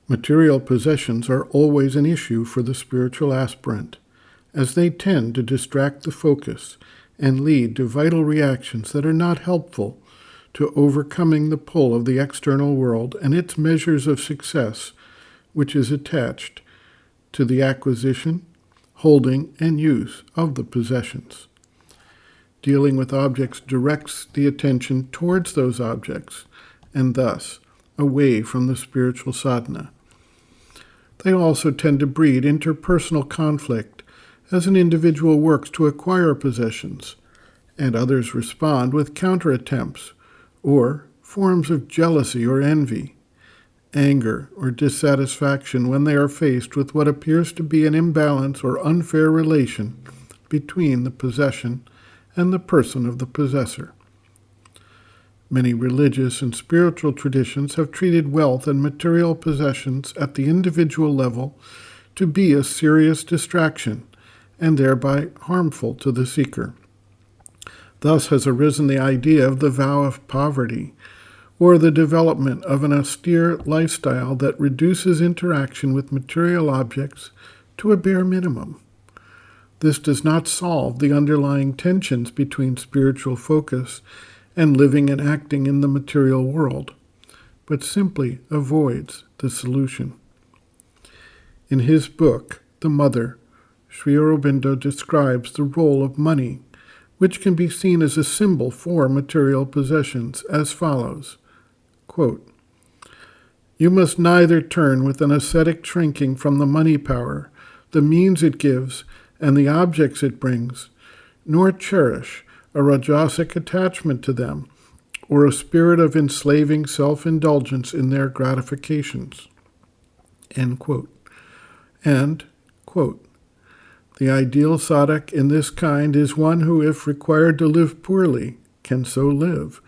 Material possessions are always an issue for the spiritual aspirant, as they tend to distract the focus and lead to vital reactions that are not helpful to overcoming the pull of the external world and its measures of success, which is attached to the acquisition, holding, and use of the possessions. Dealing with objects directs the attention towards those objects, and thus away from the spiritual sadhana. They also tend to breed interpersonal conflict as an individual works to acquire possessions, and others respond with counter-attempts or forms of jealousy or envy, anger or dissatisfaction when they are faced with what appears to be an imbalance or unfair relation between the possession and the person of the possessor. Many religious and spiritual traditions have treated wealth and material possessions at the individual level to be a serious distraction and thereby harmful to the seeker. Thus has arisen the idea of the vow of poverty, or the development of an austere lifestyle that reduces interaction with material objects to a bare minimum. This does not solve the underlying tensions between spiritual focus and living and acting in the material world, but simply avoids the solution. In his book, The Mother, Sri Aurobindo describes the role of money, which can be seen as a symbol for material possessions, as follows, quote, "You must neither turn with an ascetic shrinking from the money power, the means it gives, and the objects it brings, nor cherish a rajasic attachment to them, or a spirit of enslaving self-indulgence in their gratifications." End quote. And, quote, "The ideal sadhak in this kind is one who, if required to live poorly, can so live,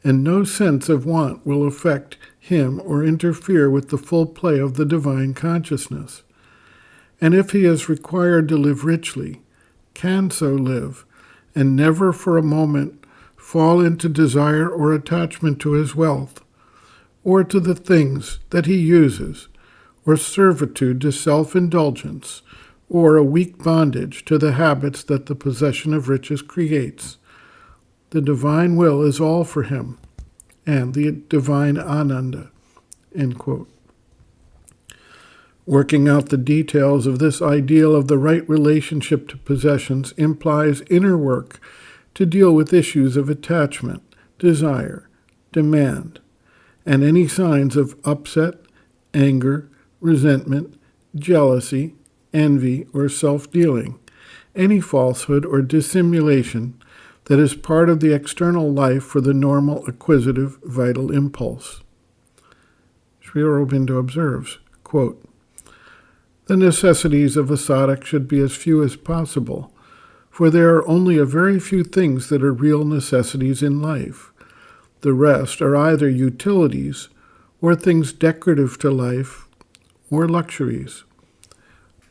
and no sense of want will affect him or interfere with the full play of the divine consciousness. And if he is required to live richly, can so live, and never for a moment fall into desire or attachment to his wealth, or to the things that he uses, or servitude to self-indulgence, or a weak bondage to the habits that the possession of riches creates. The divine will is all for him, and the divine ananda." End quote. Working out the details of this ideal of the right relationship to possessions implies inner work to deal with issues of attachment, desire, demand, and any signs of upset, anger, resentment, jealousy, envy, or self-dealing, any falsehood or dissimulation that is part of the external life for the normal acquisitive vital impulse. Sri Aurobindo observes, quote, "The necessities of a sadhak should be as few as possible, for there are only a very few things that are real necessities in life. The rest are either utilities or things decorative to life or luxuries.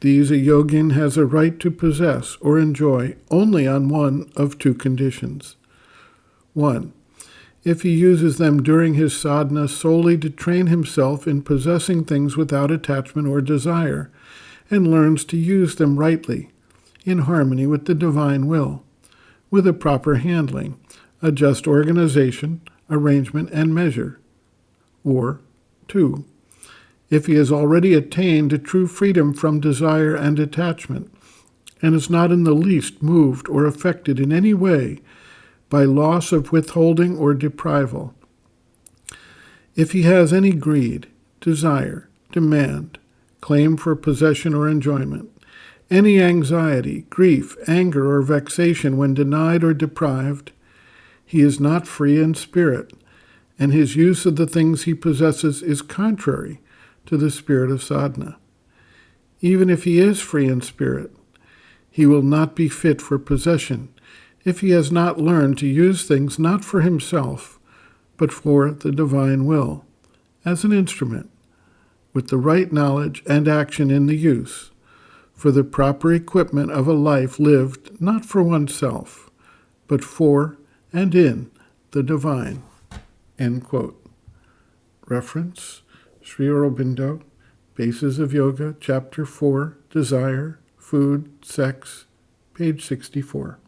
These a yogin has a right to possess or enjoy only on one of two conditions. 1. If he uses them during his sadhana solely to train himself in possessing things without attachment or desire, and learns to use them rightly, in harmony with the divine will, with a proper handling, a just organization, arrangement, and measure. Or 2. If he has already attained to true freedom from desire and attachment, and is not in the least moved or affected in any way by loss of withholding or deprival. If he has any greed, desire, demand, claim for possession or enjoyment, any anxiety, grief, anger, or vexation when denied or deprived, he is not free in spirit, and his use of the things he possesses is contrary to the spirit of sadhana. Even if he is free in spirit, he will not be fit for possession if he has not learned to use things not for himself, but for the divine will, as an instrument, with the right knowledge and action in the use, for the proper equipment of a life lived not for oneself, but for and in the divine." End quote. Reference, Sri Aurobindo, Bases of Yoga, Chapter 4, Desire, Food, Sex, page 64.